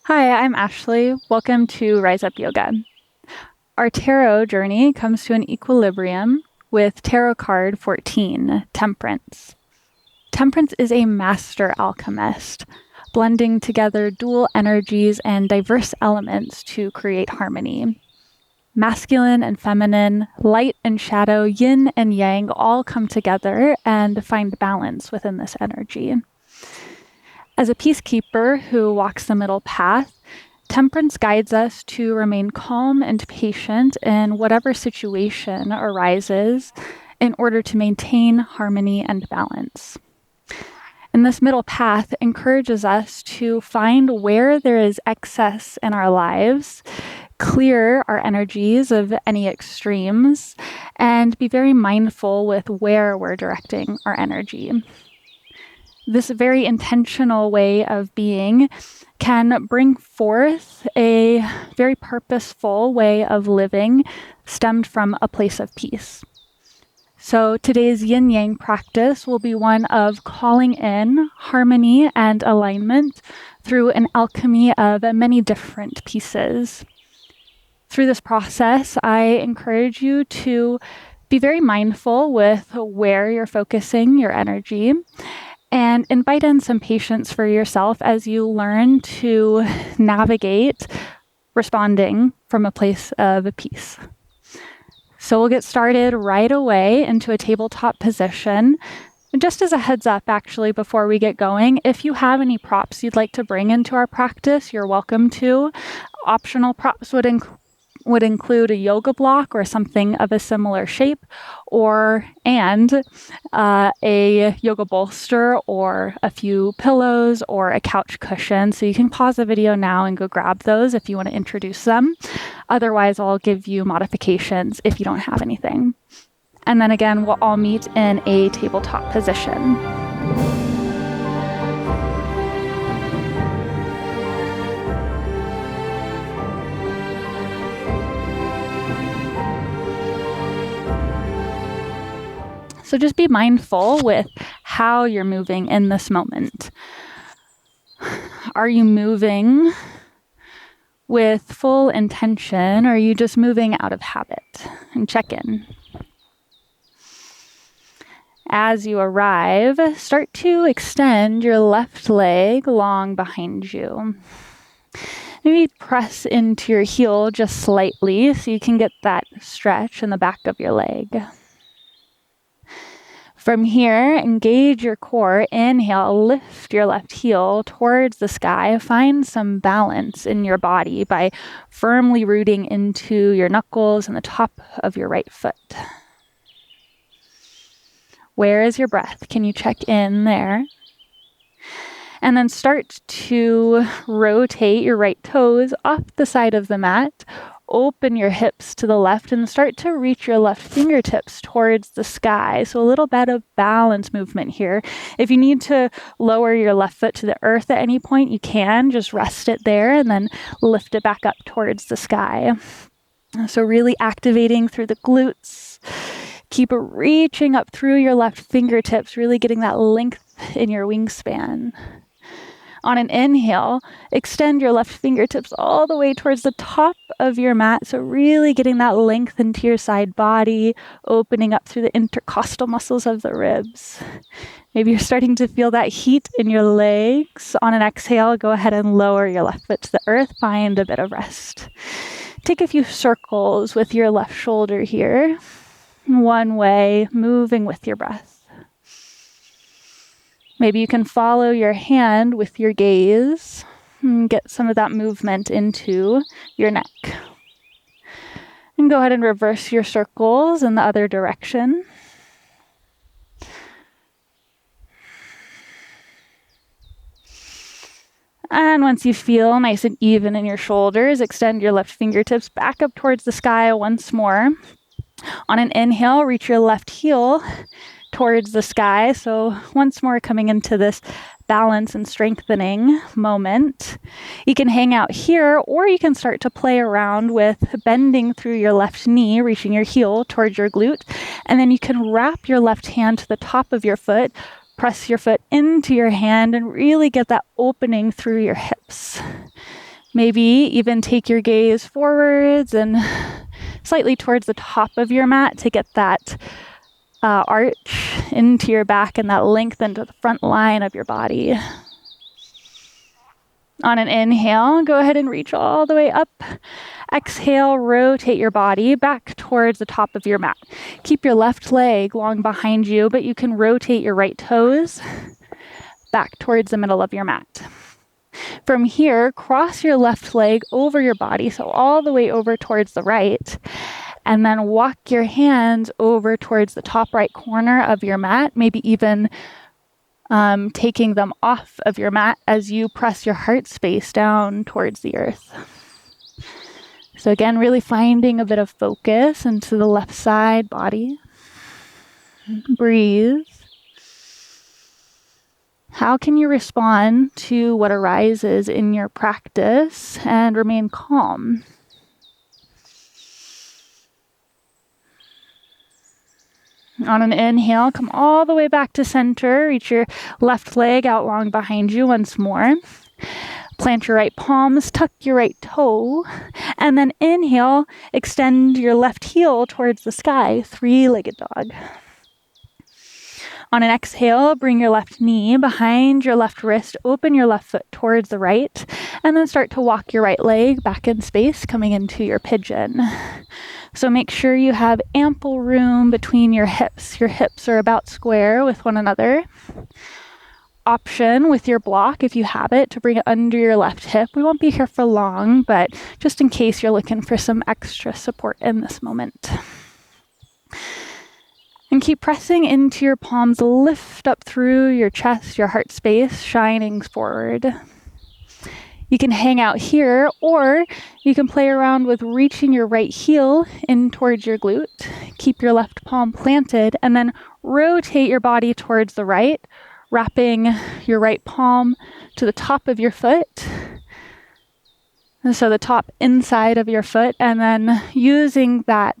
Hi, I'm Ashley. Welcome to Rise Up Yoga. Our tarot journey comes to an equilibrium with tarot card 14, Temperance. Temperance is a master alchemist, blending together dual energies and diverse elements to create harmony. Masculine and feminine, light and shadow, yin and yang all come together and find balance within this energy. As a peacekeeper who walks the middle path, Temperance guides us to remain calm and patient in whatever situation arises in order to maintain harmony and balance. And this middle path encourages us to find where there is excess in our lives, clear our energies of any extremes, and be very mindful with where we're directing our energy. This very intentional way of being can bring forth a very purposeful way of living stemmed from a place of peace. So today's Yin Yang practice will be one of calling in harmony and alignment through an alchemy of many different pieces. Through this process, I encourage you to be very mindful with where you're focusing your energy and invite in some patience for yourself as you learn to navigate responding from a place of peace. So we'll get started right away into a tabletop position. And just as a heads up, actually, before we get going, if you have any props you'd like to bring into our practice, you're welcome to. Optional props would include a yoga block or something of a similar shape, and a yoga bolster or a few pillows or a couch cushion. So you can pause the video now and go grab those if you want to introduce them. Otherwise, I'll give you modifications if you don't have anything. And then again, we'll all meet in a tabletop position. So just be mindful with how you're moving in this moment. Are you moving with full intention, or are you just moving out of habit? And check in. As you arrive, start to extend your left leg long behind you. Maybe press into your heel just slightly so you can get that stretch in the back of your leg. From here, engage your core. Inhale, lift your left heel towards the sky. Find some balance in your body by firmly rooting into your knuckles and the top of your right foot. Where is your breath? Can you check in there? And then start to rotate your right toes off the side of the mat. Open your hips to the left and start to reach your left fingertips towards the sky. So a little bit of balance movement here. If you need to lower your left foot to the earth at any point, you can. Just rest it there and then lift it back up towards the sky. So really activating through the glutes. Keep reaching up through your left fingertips, really getting that length in your wingspan. On an inhale, extend your left fingertips all the way towards the top of your mat. So really getting that length into your side body, opening up through the intercostal muscles of the ribs. Maybe you're starting to feel that heat in your legs. On an exhale, go ahead and lower your left foot to the earth. Find a bit of rest. Take a few circles with your left shoulder here. One way, moving with your breath. Maybe you can follow your hand with your gaze and get some of that movement into your neck. And go ahead and reverse your circles in the other direction. And once you feel nice and even in your shoulders, extend your left fingertips back up towards the sky once more. On an inhale, reach your left heel towards the sky. So once more coming into this balance and strengthening moment. You can hang out here, or you can start to play around with bending through your left knee, reaching your heel towards your glute. And then you can wrap your left hand to the top of your foot, press your foot into your hand, and really get that opening through your hips. Maybe even take your gaze forwards and slightly towards the top of your mat to get that arch into your back and that length into the front line of your body. On an inhale, go ahead and reach all the way up. Exhale, rotate your body back towards the top of your mat. Keep your left leg long behind you, but you can rotate your right toes back towards the middle of your mat. From here, cross your left leg over your body, so all the way over towards the right, and then walk your hands over towards the top right corner of your mat, maybe even taking them off of your mat as you press your heart space down towards the earth. So again, really finding a bit of focus into the left side body. Breathe. How can you respond to what arises in your practice and remain calm? On an inhale, come all the way back to center. Reach your left leg out long behind you once more. Plant your right palms, tuck your right toe, and then inhale, extend your left heel towards the sky, three-legged dog. On an exhale, bring your left knee behind your left wrist, open your left foot towards the right, and then start to walk your right leg back in space, coming into your pigeon. So make sure you have ample room between your hips. Your hips are about square with one another. Option with your block, if you have it, to bring it under your left hip. We won't be here for long, but just in case you're looking for some extra support in this moment. And keep pressing into your palms, lift up through your chest, your heart space, shining forward. You can hang out here, or you can play around with reaching your right heel in towards your glute. Keep your left palm planted, and then rotate your body towards the right, wrapping your right palm to the top of your foot. And so the top inside of your foot, and then using that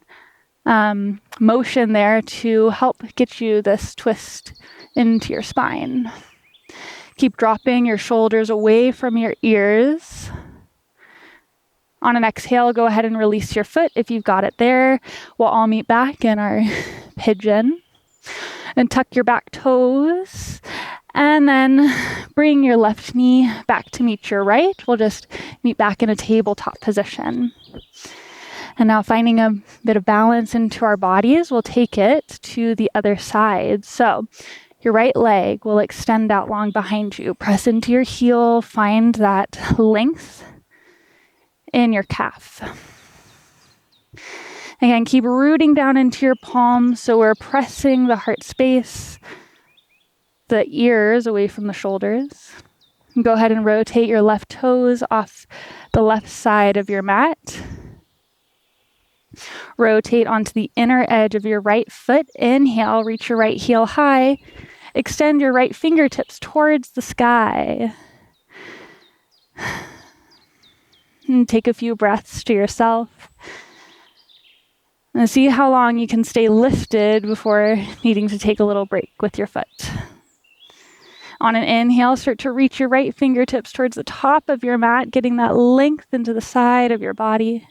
motion there to help get you this twist into your spine. Keep dropping your shoulders away from your ears. On an exhale, go ahead and release your foot if you've got it there. We'll all meet back in our pigeon. And tuck your back toes. And then bring your left knee back to meet your right. We'll just meet back in a tabletop position. And now finding a bit of balance into our bodies, we'll take it to the other side. So your right leg will extend out long behind you. Press into your heel, find that length in your calf. Again, keep rooting down into your palms, so we're pressing the heart space, the ears away from the shoulders. Go ahead and rotate your left toes off the left side of your mat. Rotate onto the inner edge of your right foot. Inhale, reach your right heel high. Extend your right fingertips towards the sky. And take a few breaths to yourself. And see how long you can stay lifted before needing to take a little break with your foot. On an inhale, start to reach your right fingertips towards the top of your mat, getting that length into the side of your body.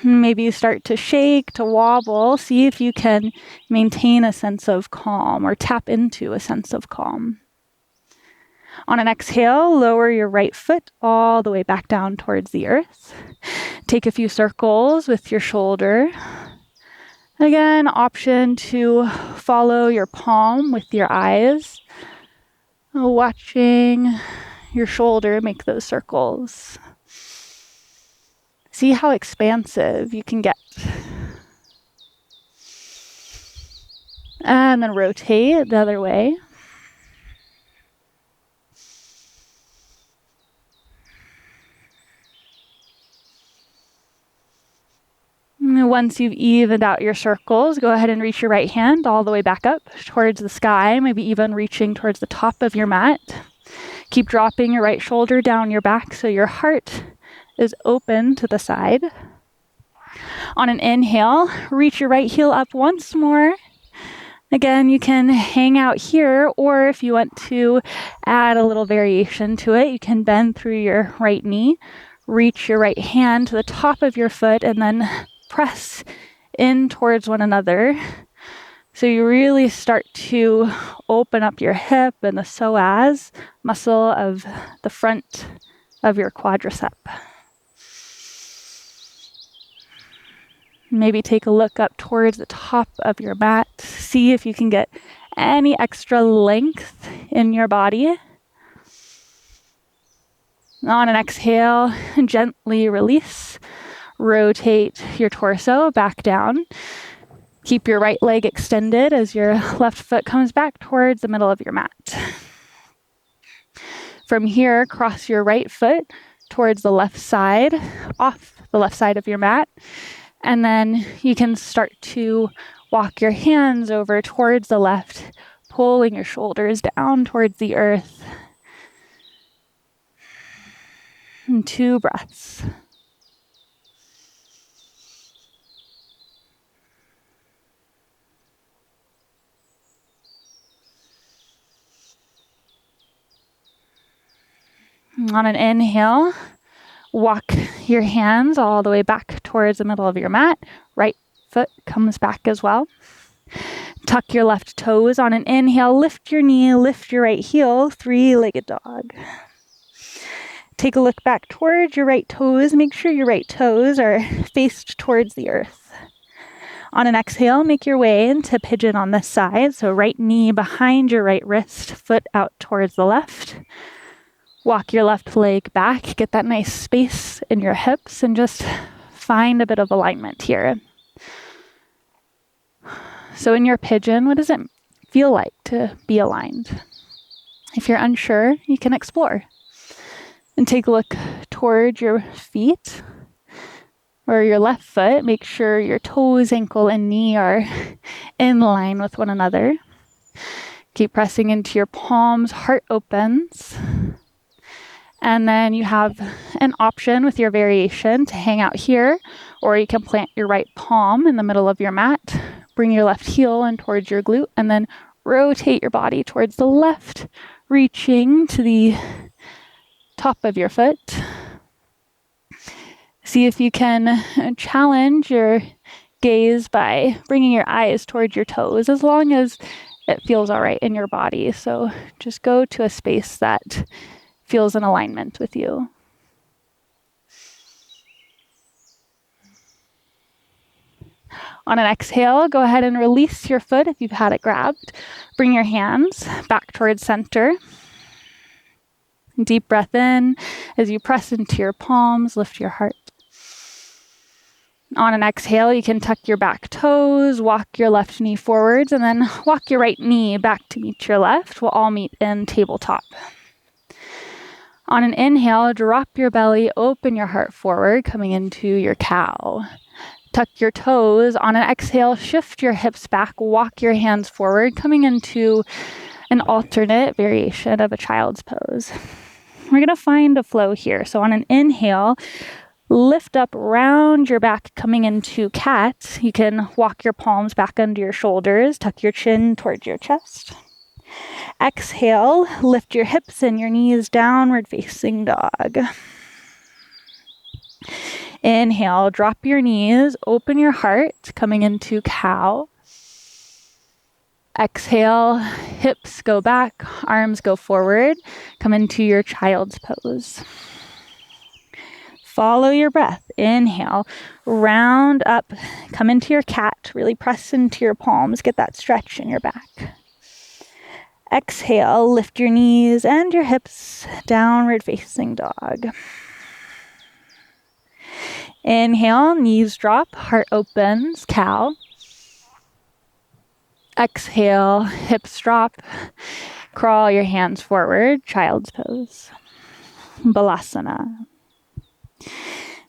Maybe you start to shake, to wobble. See if you can maintain a sense of calm or tap into a sense of calm. On an exhale, lower your right foot all the way back down towards the earth. Take a few circles with your shoulder. Again, option to follow your palm with your eyes, watching your shoulder make those circles. See how expansive you can get. And then rotate the other way. Once you've evened out your circles, go ahead and reach your right hand all the way back up towards the sky, maybe even reaching towards the top of your mat. Keep dropping your right shoulder down your back so your heart is open to the side. On an inhale, reach your right heel up once more. Again, you can hang out here, or if you want to add a little variation to it, you can bend through your right knee, reach your right hand to the top of your foot, and then press in towards one another. So you really start to open up your hip and the psoas muscle of the front of your quadricep. Maybe take a look up towards the top of your mat. See if you can get any extra length in your body. On an exhale, gently release. Rotate your torso back down. Keep your right leg extended as your left foot comes back towards the middle of your mat. From here, cross your right foot towards the left side, off the left side of your mat. And then you can start to walk your hands over towards the left, pulling your shoulders down towards the earth. And 2 breaths. On an inhale, walk your hands all the way back towards the middle of your mat. Right foot comes back as well. Tuck your left toes. On an inhale, lift your knee, lift your right heel, 3-legged dog. Take a look back towards your right toes. Make sure your right toes are faced towards the earth. On an exhale, make your way into pigeon on this side. So right knee behind your right wrist, foot out towards the left. Walk your left leg back, get that nice space in your hips, and just find a bit of alignment here. So in your pigeon, what does it feel like to be aligned? If you're unsure, you can explore. And take a look toward your feet or your left foot. Make sure your toes, ankle, and knee are in line with one another. Keep pressing into your palms, heart opens. And then you have an option with your variation to hang out here, or you can plant your right palm in the middle of your mat, bring your left heel in towards your glute, and then rotate your body towards the left, reaching to the top of your foot. See if you can challenge your gaze by bringing your eyes towards your toes, as long as it feels all right in your body. So just go to a space that feels in alignment with you. On an exhale, go ahead and release your foot if you've had it grabbed. Bring your hands back towards center. Deep breath in as you press into your palms, lift your heart. On an exhale, you can tuck your back toes, walk your left knee forwards, and then walk your right knee back to meet your left. We'll all meet in tabletop. On an inhale, drop your belly, open your heart forward, coming into your cow. Tuck your toes. On an exhale, shift your hips back, walk your hands forward, coming into an alternate variation of a child's pose. We're going to find a flow here. So on an inhale, lift up, round your back, coming into cat. You can walk your palms back under your shoulders, tuck your chin towards your chest. Exhale, lift your hips and your knees, downward facing dog. Inhale, drop your knees, open your heart, coming into cow. Exhale, hips go back, arms go forward, come into your child's pose. Follow your breath. Inhale, round up, come into your cat, really press into your palms, get that stretch in your back. Exhale, lift your knees and your hips, downward facing dog. Inhale, knees drop, heart opens, cow. Exhale, hips drop, crawl your hands forward, child's pose. Balasana.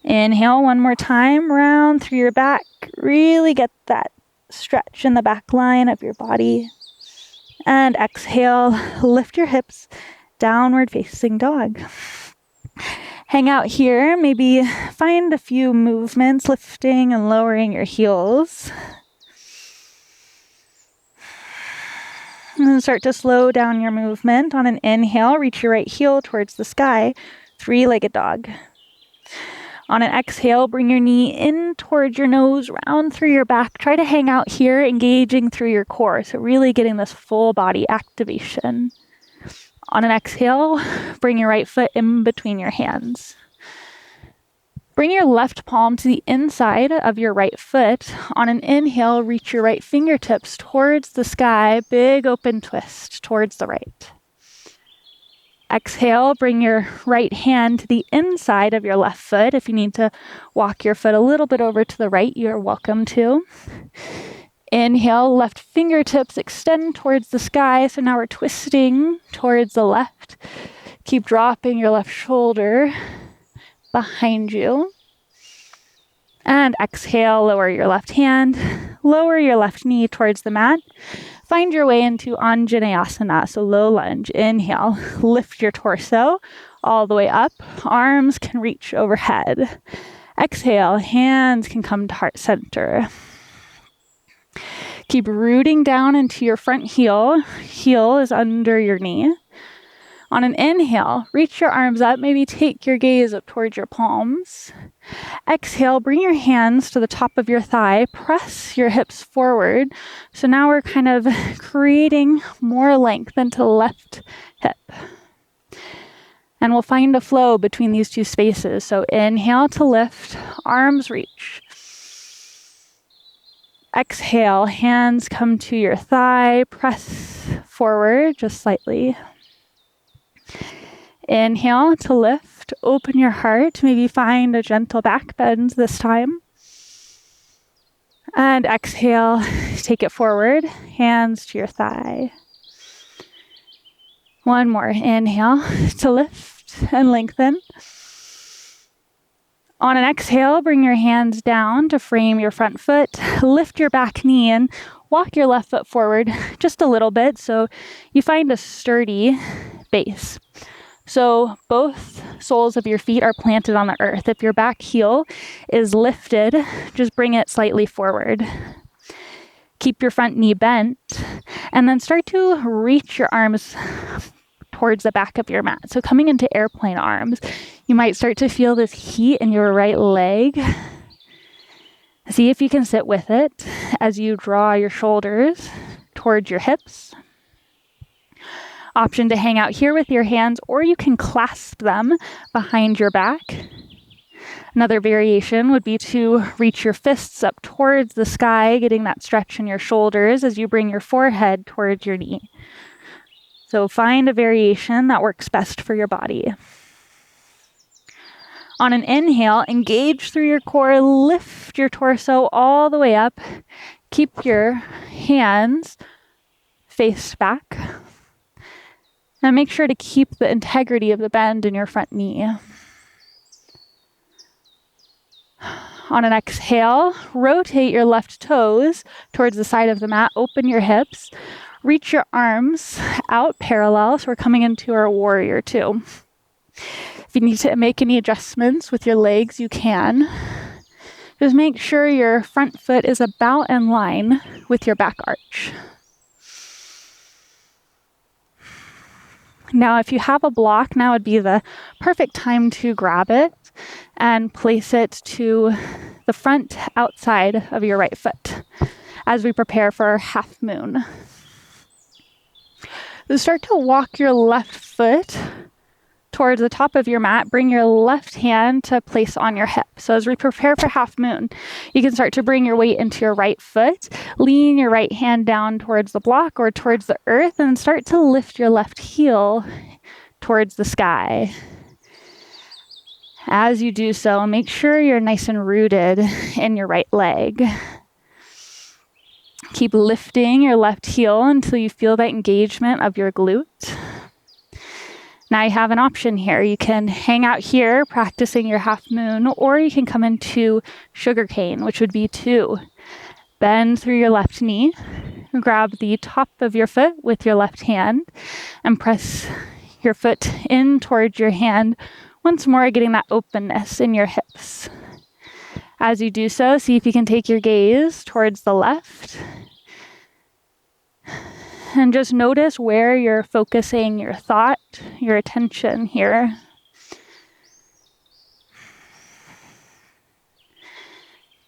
Inhale one more time, round through your back. Really get that stretch in the back line of your body. And exhale, lift your hips, downward facing dog. Hang out here, maybe find a few movements, lifting and lowering your heels. And then start to slow down your movement. On an inhale, reach your right heel towards the sky, three-legged dog. On an exhale, bring your knee in towards your nose, round through your back. Try to hang out here, engaging through your core. So really getting this full body activation. On an exhale, bring your right foot in between your hands. Bring your left palm to the inside of your right foot. On an inhale, reach your right fingertips towards the sky, big open twist towards the right. Exhale, bring your right hand to the inside of your left foot. If you need to walk your foot a little bit over to the right, you're welcome to. Inhale, left fingertips extend towards the sky. So now we're twisting towards the left. Keep dropping your left shoulder behind you. And exhale, lower your left hand, lower your left knee towards the mat. Find your way into Anjaneyasana, so low lunge. Inhale, lift your torso all the way up. Arms can reach overhead. Exhale, hands can come to heart center. Keep rooting down into your front heel. Heel is under your knee. On an inhale, reach your arms up. Maybe take your gaze up towards your palms. Exhale, bring your hands to the top of your thigh. Press your hips forward. So now we're kind of creating more length into the left hip. And we'll find a flow between these two spaces. So inhale to lift, arms reach. Exhale, hands come to your thigh. Press forward just slightly. Inhale to lift, open your heart, maybe find a gentle back bend this time. And exhale, take it forward, hands to your thigh. One more, inhale to lift and lengthen. On an exhale, bring your hands down to frame your front foot, lift your back knee and walk your left foot forward just a little bit so you find a sturdy base. So both soles of your feet are planted on the earth. If your back heel is lifted, just bring it slightly forward. Keep your front knee bent, and then start to reach your arms towards the back of your mat. So coming into airplane arms, you might start to feel this heat in your right leg. See if you can sit with it as you draw your shoulders towards your hips. Option to hang out here with your hands, or you can clasp them behind your back. Another variation would be to reach your fists up towards the sky, getting that stretch in your shoulders as you bring your forehead towards your knee. So find a variation that works best for your body. On an inhale, engage through your core, lift your torso all the way up. Keep your hands faced back. And make sure to keep the integrity of the bend in your front knee. On an exhale, rotate your left toes towards the side of the mat. Open your hips. Reach your arms out parallel. So we're coming into our warrior two. If you need to make any adjustments with your legs, you can. Just make sure your front foot is about in line with your back arch. Now, if you have a block, now would be the perfect time to grab it and place it to the front outside of your right foot as we prepare for our half moon. So start to walk your left foot towards the top of your mat. Bring your left hand to place on your hip. So as we prepare for half moon, you can start to bring your weight into your right foot, lean your right hand down towards the block or towards the earth, and start to lift your left heel towards the sky. As you do so, make sure you're nice and rooted in your right leg. Keep lifting your left heel until you feel that engagement of your glute. Now you have an option here. You can hang out here practicing your half moon, or you can come into sugarcane, which would be two. Bend through your left knee, grab the top of your foot with your left hand, and press your foot in towards your hand. Once more, getting that openness in your hips. As you do so, see if you can take your gaze towards the left. And just notice where you're focusing your thought, your attention here.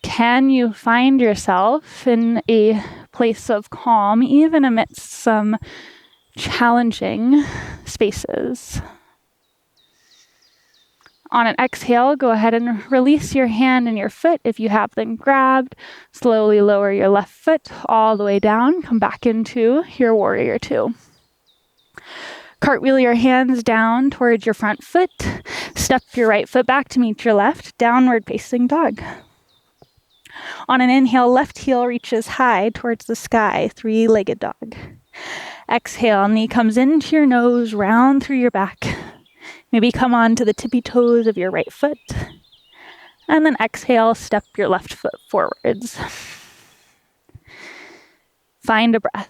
Can you find yourself in a place of calm, even amidst some challenging spaces? On an exhale, go ahead and release your hand and your foot if you have them grabbed. Slowly lower your left foot all the way down. Come back into your warrior two. Cartwheel your hands down towards your front foot. Step your right foot back to meet your left. Downward facing dog. On an inhale, left heel reaches high towards the sky. Three-legged dog. Exhale, knee comes into your nose, round through your back. Maybe come on to the tippy toes of your right foot. And then exhale, step your left foot forwards. Find a breath.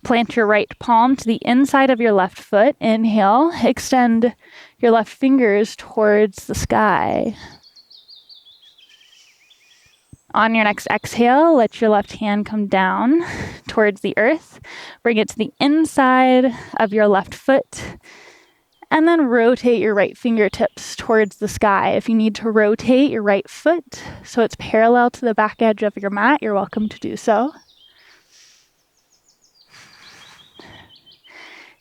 Plant your right palm to the inside of your left foot. Inhale, extend your left fingers towards the sky. On your next exhale, let your left hand come down towards the earth. Bring it to the inside of your left foot. And then rotate your right fingertips towards the sky. If you need to rotate your right foot so it's parallel to the back edge of your mat, you're welcome to do so.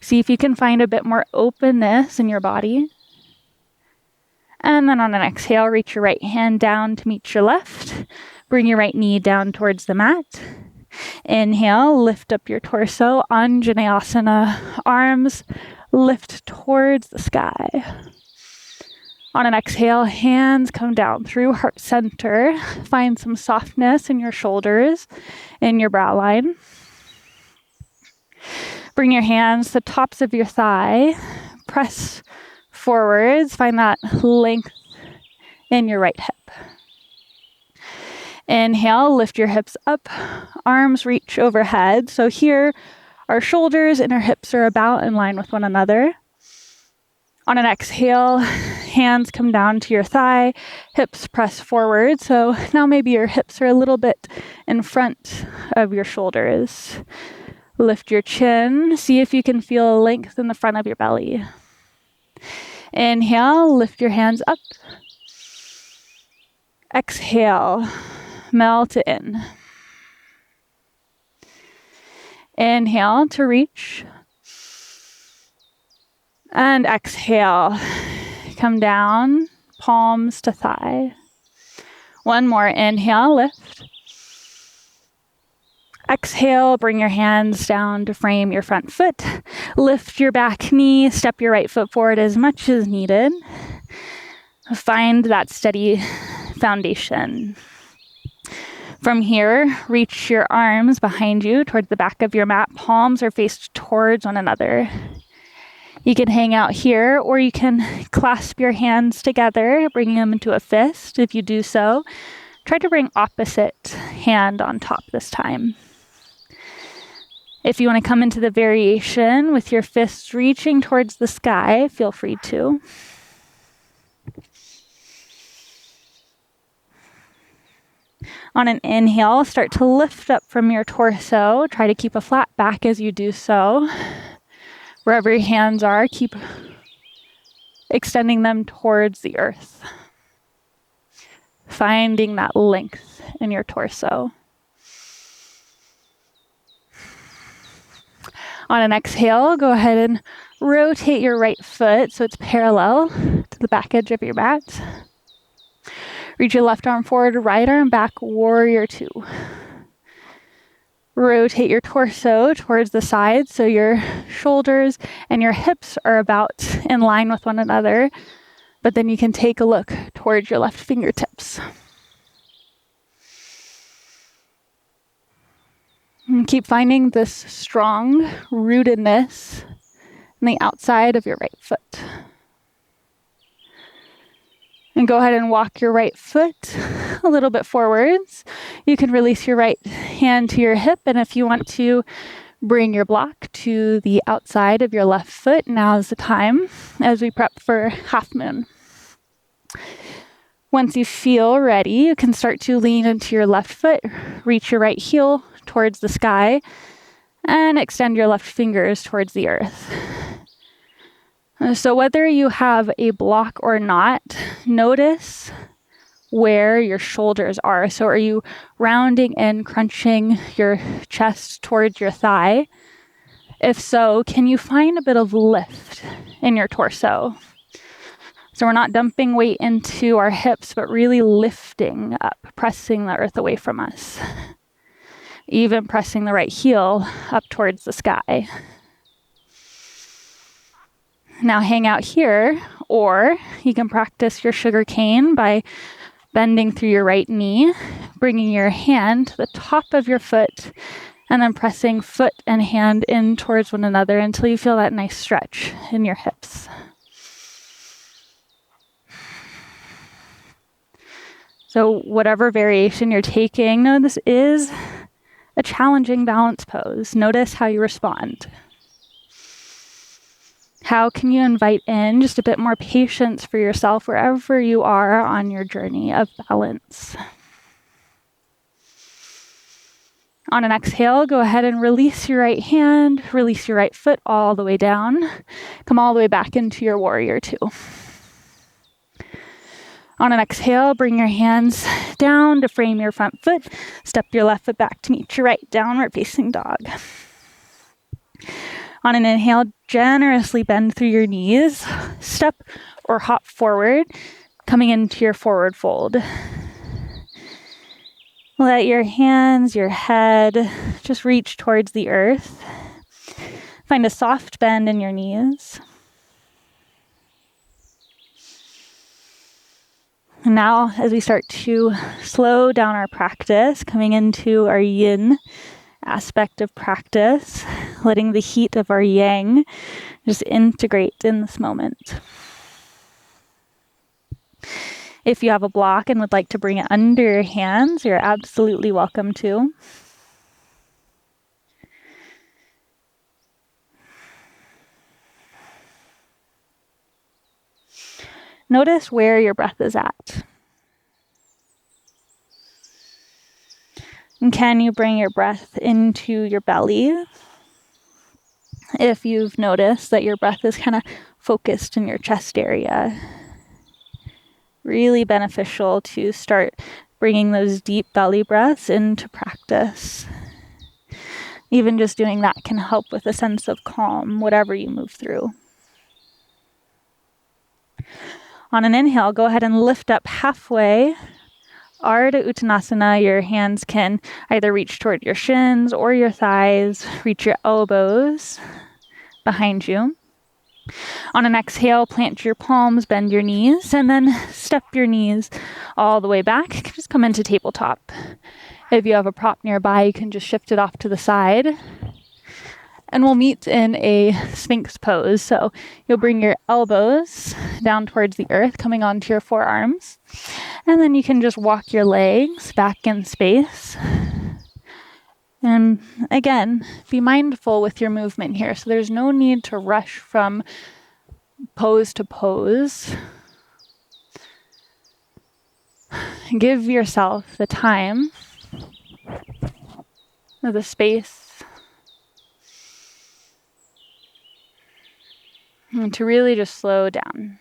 See if you can find a bit more openness in your body. And then on an exhale, reach your right hand down to meet your left. Bring your right knee down towards the mat. Inhale, lift up your torso, Anjaneyasana, arms lift towards the sky. On an exhale, hands come down through heart center. Find some softness in your shoulders, in your brow line. Bring your hands to the tops of your thigh. Press forwards. Find that length in your right hip. Inhale, lift your hips up. Arms reach overhead. So here, our shoulders and our hips are about in line with one another. On an exhale, hands come down to your thigh. Hips press forward. So now maybe your hips are a little bit in front of your shoulders. Lift your chin. See if you can feel length in the front of your belly. Inhale, lift your hands up. Exhale, melt in. Inhale to reach. And exhale, come down, palms to thigh. One more, inhale, lift. Exhale, bring your hands down to frame your front foot. Lift your back knee, step your right foot forward as much as needed. Find that steady foundation. From here, reach your arms behind you towards the back of your mat. Palms are faced towards one another. You can hang out here, or you can clasp your hands together, bringing them into a fist. If you do so, try to bring opposite hand on top this time. If you want to come into the variation with your fists reaching towards the sky, feel free to. On an inhale, start to lift up from your torso. Try to keep a flat back as you do so. Wherever your hands are, keep extending them towards the earth. Finding that length in your torso. On an exhale, go ahead and rotate your right foot so it's parallel to the back edge of your mat. Reach your left arm forward, right arm back, warrior two. Rotate your torso towards the side so your shoulders and your hips are about in line with one another, but then you can take a look towards your left fingertips. And keep finding this strong rootedness in the outside of your right foot. And go ahead and walk your right foot a little bit forwards. You can release your right hand to your hip, and if you want to bring your block to the outside of your left foot, now is the time as we prep for half moon. Once you feel ready, you can start to lean into your left foot, reach your right heel towards the sky, and extend your left fingers towards the earth. So whether you have a block or not, notice where your shoulders are. So are you rounding in, crunching your chest towards your thigh? If so, can you find a bit of lift in your torso? So we're not dumping weight into our hips, but really lifting up, pressing the earth away from us. Even pressing the right heel up towards the sky. Now hang out here, or you can practice your sugar cane by bending through your right knee, bringing your hand to the top of your foot, and then pressing foot and hand in towards one another until you feel that nice stretch in your hips. So whatever variation you're taking, know this is a challenging balance pose. Notice how you respond. How can you invite in just a bit more patience for yourself wherever you are on your journey of balance? On an exhale, go ahead and release your right hand, release your right foot all the way down. Come all the way back into your warrior two. On an exhale, bring your hands down to frame your front foot. Step your left foot back to meet your right, downward facing dog. On an inhale, generously bend through your knees. Step or hop forward, coming into your forward fold. Let your hands, your head, just reach towards the earth. Find a soft bend in your knees. And now, as we start to slow down our practice, coming into our yin aspect of practice, letting the heat of our yang just integrate in this moment. If you have a block and would like to bring it under your hands, you're absolutely welcome to. Notice where your breath is at. And can you bring your breath into your belly? If you've noticed that your breath is kind of focused in your chest area. Really beneficial to start bringing those deep belly breaths into practice. Even just doing that can help with a sense of calm, whatever you move through. On an inhale, go ahead and lift up halfway. Ardha Uttanasana, your hands can either reach toward your shins or your thighs, reach your elbows behind you. On an exhale, plant your palms, bend your knees, and then step your knees all the way back. Just come into tabletop. If you have a prop nearby, you can just shift it off to the side. And we'll meet in a Sphinx pose. So you'll bring your elbows down towards the earth, coming onto your forearms. And then you can just walk your legs back in space. And again, be mindful with your movement here. So there's no need to rush from pose to pose. Give yourself the time, the space, and to really just slow down.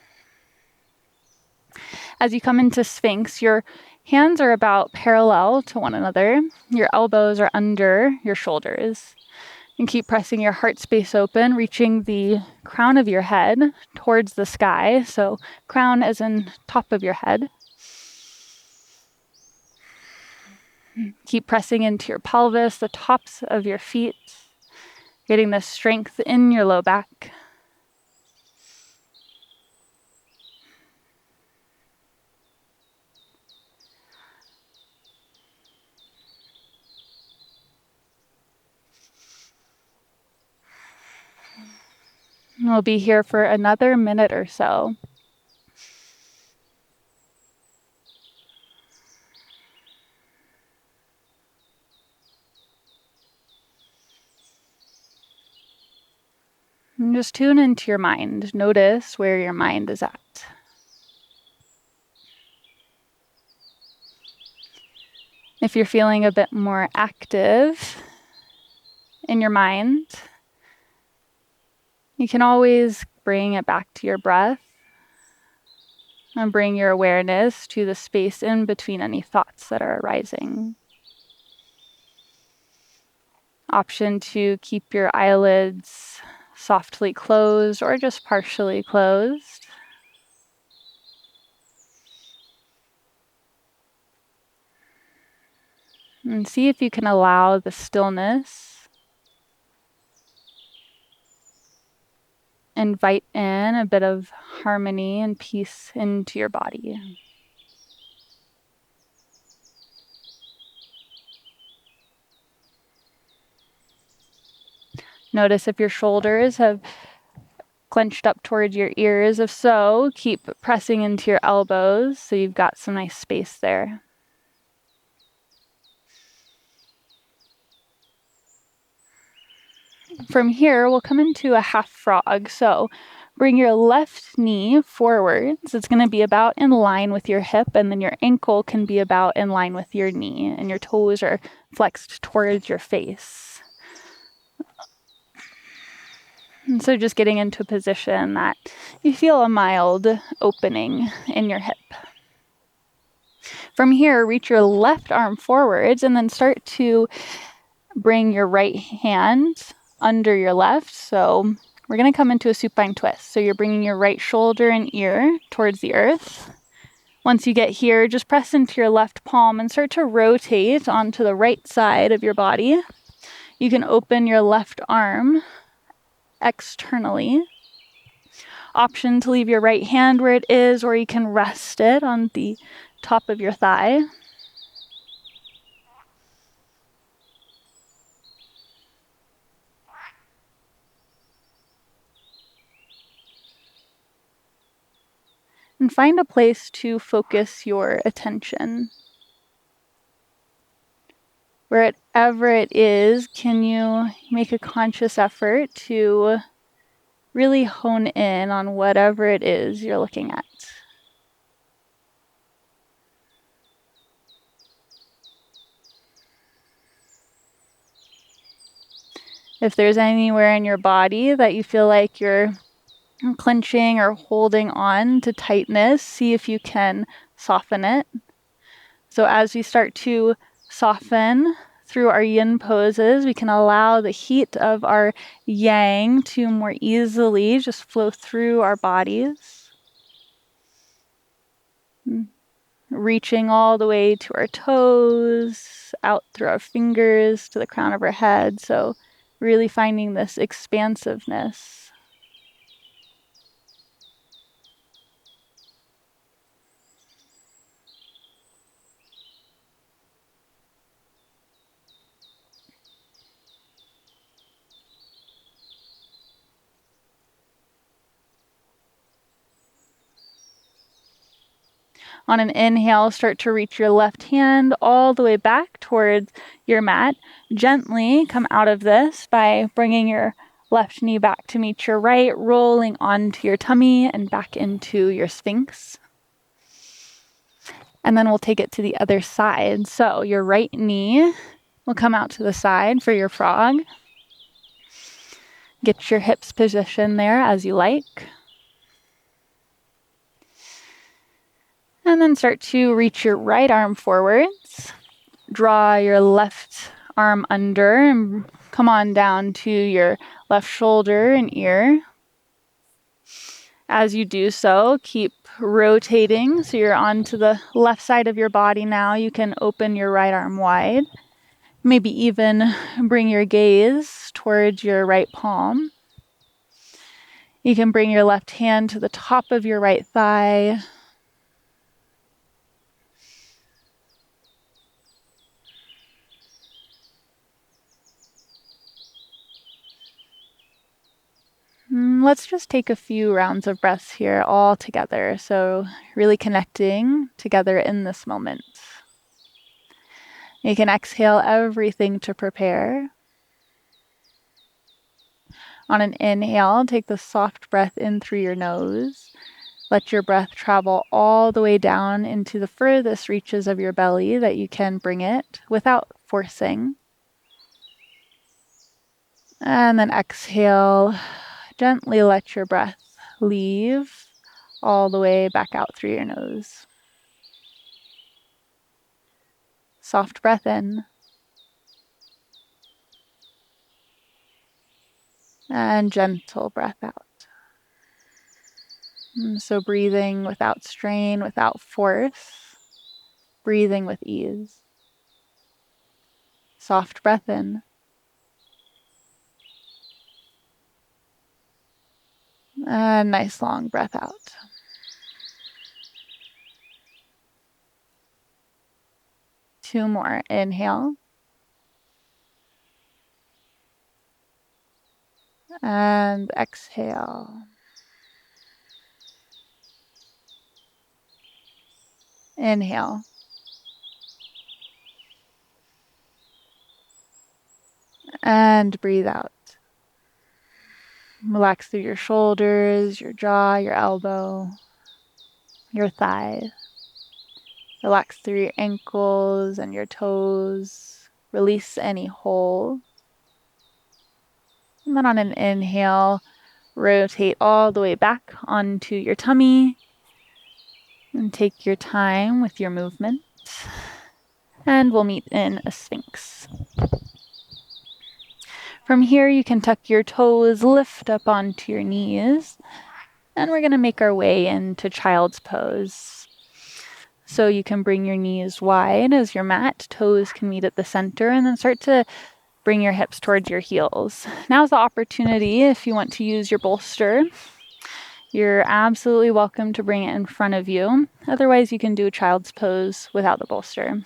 As you come into Sphinx, your hands are about parallel to one another. Your elbows are under your shoulders. And keep pressing your heart space open, reaching the crown of your head towards the sky. So crown as in top of your head. Keep pressing into your pelvis, the tops of your feet, getting the strength in your low back. We'll be here for another minute or so. And just tune into your mind. Notice where your mind is at. If you're feeling a bit more active in your mind, you can always bring it back to your breath and bring your awareness to the space in between any thoughts that are arising. Option to keep your eyelids softly closed or just partially closed. And see if you can allow the stillness. Invite in a bit of harmony and peace into your body. Notice if your shoulders have clenched up towards your ears. If so, keep pressing into your elbows so you've got some nice space there. From here, we'll come into a half frog. So bring your left knee forwards. It's going to be about in line with your hip, and then your ankle can be about in line with your knee, and your toes are flexed towards your face. And so just getting into a position that you feel a mild opening in your hip. From here, reach your left arm forwards and then start to bring your right hand under your left. So we're going to come into a supine twist. So you're bringing your right shoulder and ear towards the earth. Once you get here, just press into your left palm and start to rotate onto the right side of your body. You can open your left arm externally. Option to leave your right hand where it is, or you can rest it on the top of your thigh. And find a place to focus your attention. Wherever it is, can you make a conscious effort to really hone in on whatever it is you're looking at? If there's anywhere in your body that you feel like you're clenching or holding on to tightness, see if you can soften it. So as we start to soften through our yin poses, we can allow the heat of our yang to more easily just flow through our bodies. Reaching all the way to our toes, out through our fingers to the crown of our head. So really finding this expansiveness. On an inhale, start to reach your left hand all the way back towards your mat. Gently come out of this by bringing your left knee back to meet your right, rolling onto your tummy and back into your sphinx. And then we'll take it to the other side. So your right knee will come out to the side for your frog. Get your hips positioned there as you like. And then start to reach your right arm forwards. Draw your left arm under and come on down to your left shoulder and ear. As you do so, keep rotating. So you're onto the left side of your body now. You can open your right arm wide. Maybe even bring your gaze towards your right palm. You can bring your left hand to the top of your right thigh. Let's just take a few rounds of breaths here all together. So really connecting together in this moment. You can exhale everything to prepare. On an inhale, take the soft breath in through your nose. Let your breath travel all the way down into the furthest reaches of your belly that you can bring it without forcing. And then exhale, gently let your breath leave all the way back out through your nose. Soft breath in. And gentle breath out. So breathing without strain, without force, breathing with ease. Soft breath in. And nice long breath out. Two more. Inhale. And exhale. Inhale. And breathe out. Relax through your shoulders, your jaw, your elbow, your thigh. Relax through your ankles and your toes. Release any hold. And then on an inhale, rotate all the way back onto your tummy. And take your time with your movement. And we'll meet in a sphinx. From here, you can tuck your toes, lift up onto your knees, and we're going to make our way into child's pose. So you can bring your knees wide as your mat, toes can meet at the center, and then start to bring your hips towards your heels. Now's the opportunity, if you want to use your bolster, you're absolutely welcome to bring it in front of you. Otherwise, you can do child's pose without the bolster.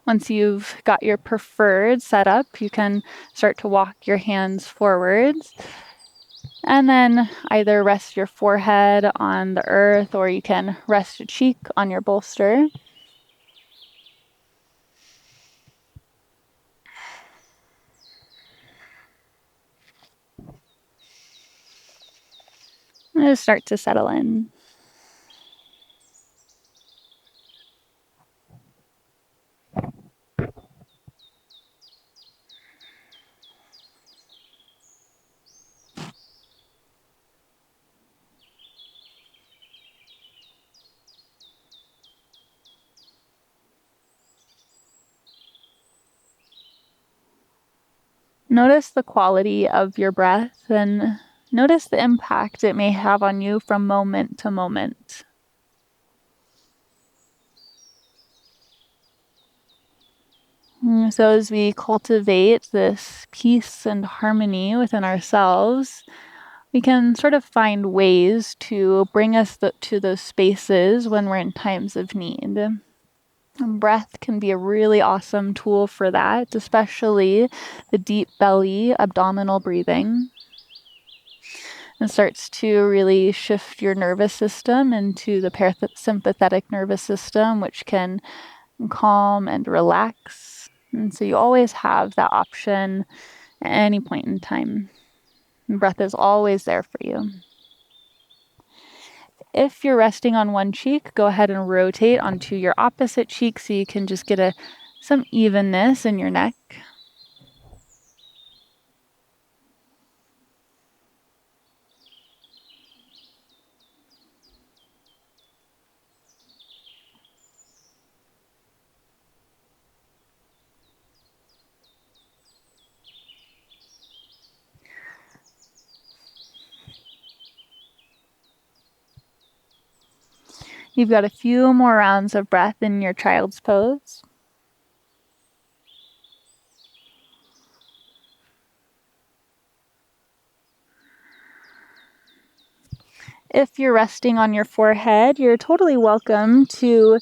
Once you've got your preferred setup, you can start to walk your hands forwards and then either rest your forehead on the earth or you can rest your cheek on your bolster. And just start to settle in. Notice the quality of your breath and notice the impact it may have on you from moment to moment. So as we cultivate this peace and harmony within ourselves, we can sort of find ways to bring us to those spaces when we're in times of need. And breath can be a really awesome tool for that, especially the deep belly, abdominal breathing. It starts to really shift your nervous system into the parasympathetic nervous system, which can calm and relax. And so you always have that option at any point in time. And breath is always there for you. If you're resting on one cheek, go ahead and rotate onto your opposite cheek so you can just get some evenness in your neck. You've got a few more rounds of breath in your child's pose. If you're resting on your forehead, you're totally welcome to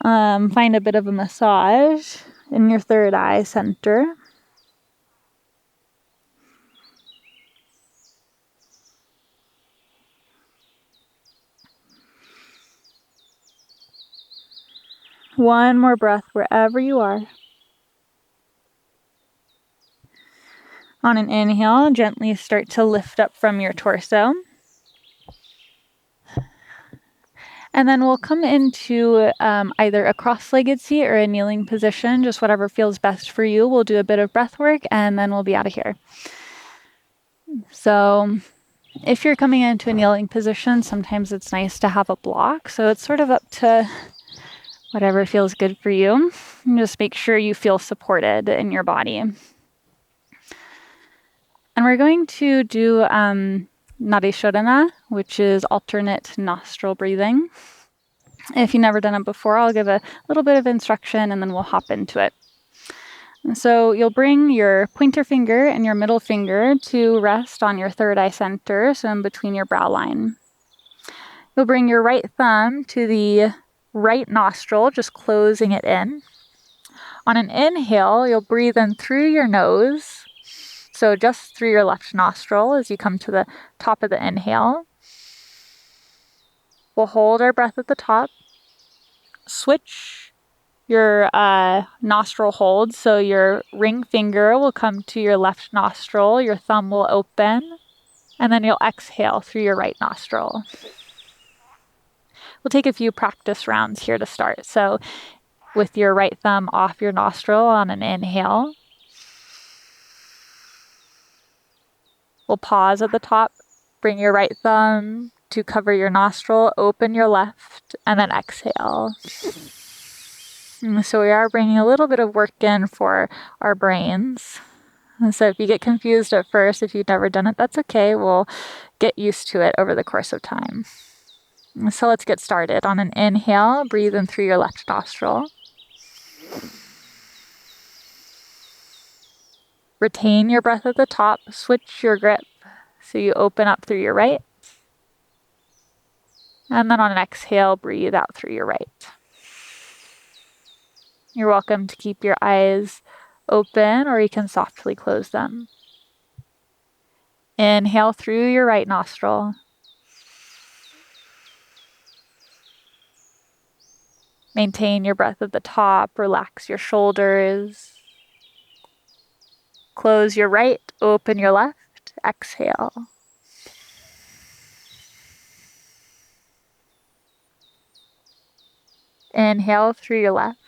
find a bit of a massage in your third eye center. One more breath wherever you are. On an inhale, gently start to lift up from your torso. And then we'll come into either a cross-legged seat or a kneeling position, just whatever feels best for you. We'll do a bit of breath work and then we'll be out of here. So if you're coming into a kneeling position, sometimes it's nice to have a block. So it's sort of up to whatever feels good for you. And just make sure you feel supported in your body. And we're going to do Narishodana, which is alternate nostril breathing. If you've never done it before, I'll give a little bit of instruction and then we'll hop into it. So you'll bring your pointer finger and your middle finger to rest on your third eye center, so in between your brow line. You'll bring your right thumb to the right nostril, just closing it in. On an inhale, you'll breathe in through your nose, so just through your left nostril as you come to the top of the inhale. We'll hold our breath at the top. Switch your nostril hold, so your ring finger will come to your left nostril, your thumb will open, and then you'll exhale through your right nostril. We'll take a few practice rounds here to start. So with your right thumb off your nostril on an inhale, we'll pause at the top, bring your right thumb to cover your nostril, open your left, and then exhale. So we are bringing a little bit of work in for our brains. And so if you get confused at first, if you've never done it, that's okay. We'll get used to it over the course of time. So let's get started. On an inhale, breathe in through your left nostril. Retain your breath at the top. Switch your grip so you open up through your right. And then on an exhale, breathe out through your right. You're welcome to keep your eyes open or you can softly close them. Inhale through your right nostril. Maintain your breath at the top. Relax your shoulders. Close your right, open your left. Exhale. Inhale through your left.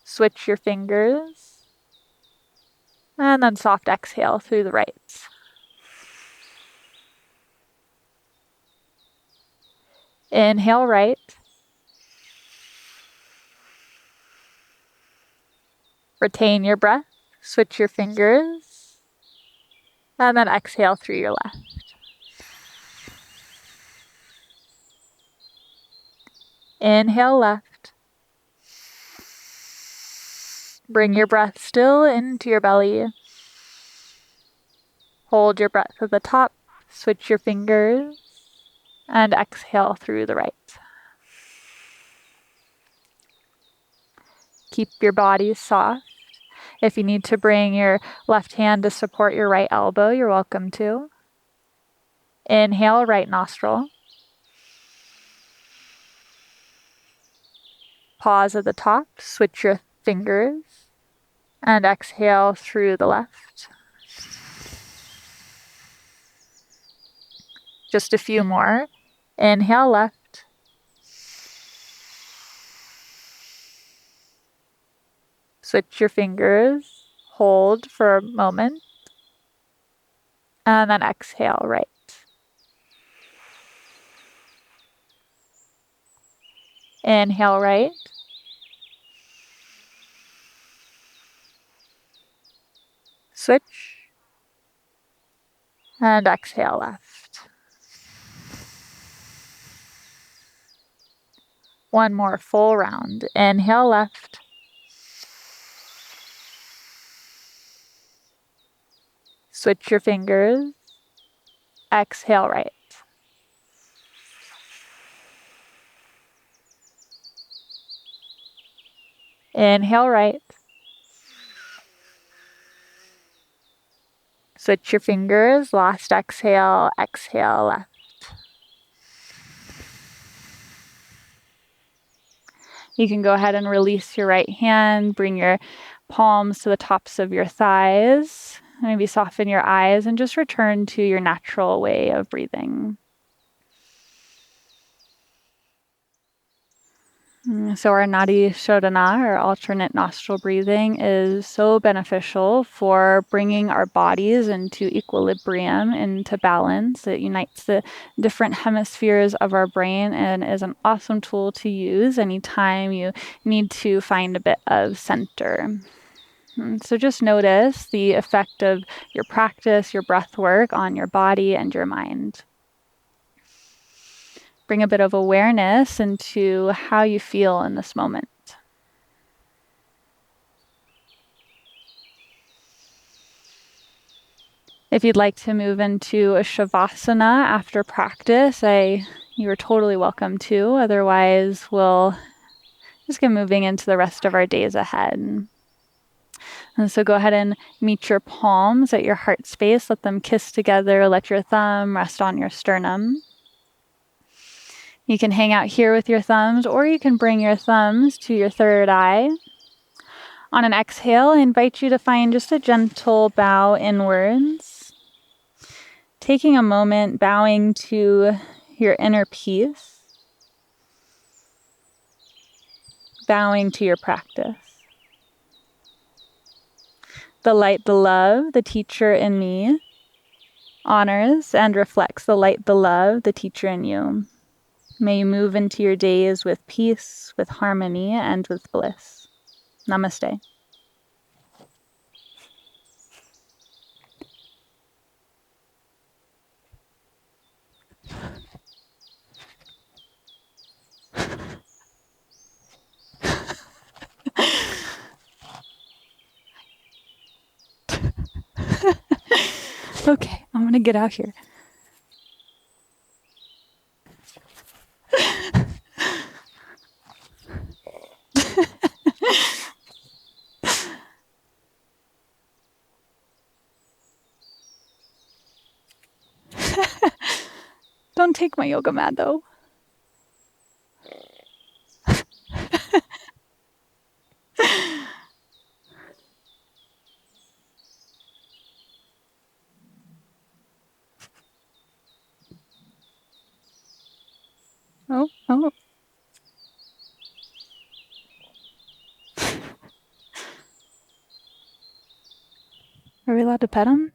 Switch your fingers. And then soft exhale through the right. Inhale right. Retain your breath. Switch your fingers. And then exhale through your left. Inhale left. Bring your breath still into your belly. Hold your breath at the top. Switch your fingers. And exhale through the right. Keep your body soft. If you need to bring your left hand to support your right elbow, you're welcome to. Inhale, right nostril. Pause at the top, switch your fingers, and exhale through the left. Just a few more. Inhale left. Switch your fingers, hold for a moment, and then exhale right. Inhale right. Switch. And exhale left. One more full round. Inhale left. Switch your fingers. Exhale right. Inhale right. Switch your fingers. Last exhale. Exhale left. You can go ahead and release your right hand. Bring your palms to the tops of your thighs. Maybe soften your eyes and just return to your natural way of breathing. So our Nadi Shodhana, or alternate nostril breathing, is so beneficial for bringing our bodies into equilibrium, into balance. It unites the different hemispheres of our brain and is an awesome tool to use anytime you need to find a bit of center. So just notice the effect of your practice, your breath work on your body and your mind. Bring a bit of awareness into how you feel in this moment. If you'd like to move into a shavasana after practice, you are totally welcome to. Otherwise, we'll just get moving into the rest of our days ahead. And so go ahead and meet your palms at your heart space. Let them kiss together. Let your thumb rest on your sternum. You can hang out here with your thumbs, or you can bring your thumbs to your third eye. On an exhale, I invite you to find just a gentle bow inwards. Taking a moment, bowing to your inner peace. Bowing to your practice. The light, the love, the teacher in me honors and reflects the light, the love, the teacher in you. May you move into your days with peace, with harmony, and with bliss. Namaste. Okay, I'm gonna get out here. Don't take my yoga mat though. Oh. Are we allowed to pet him?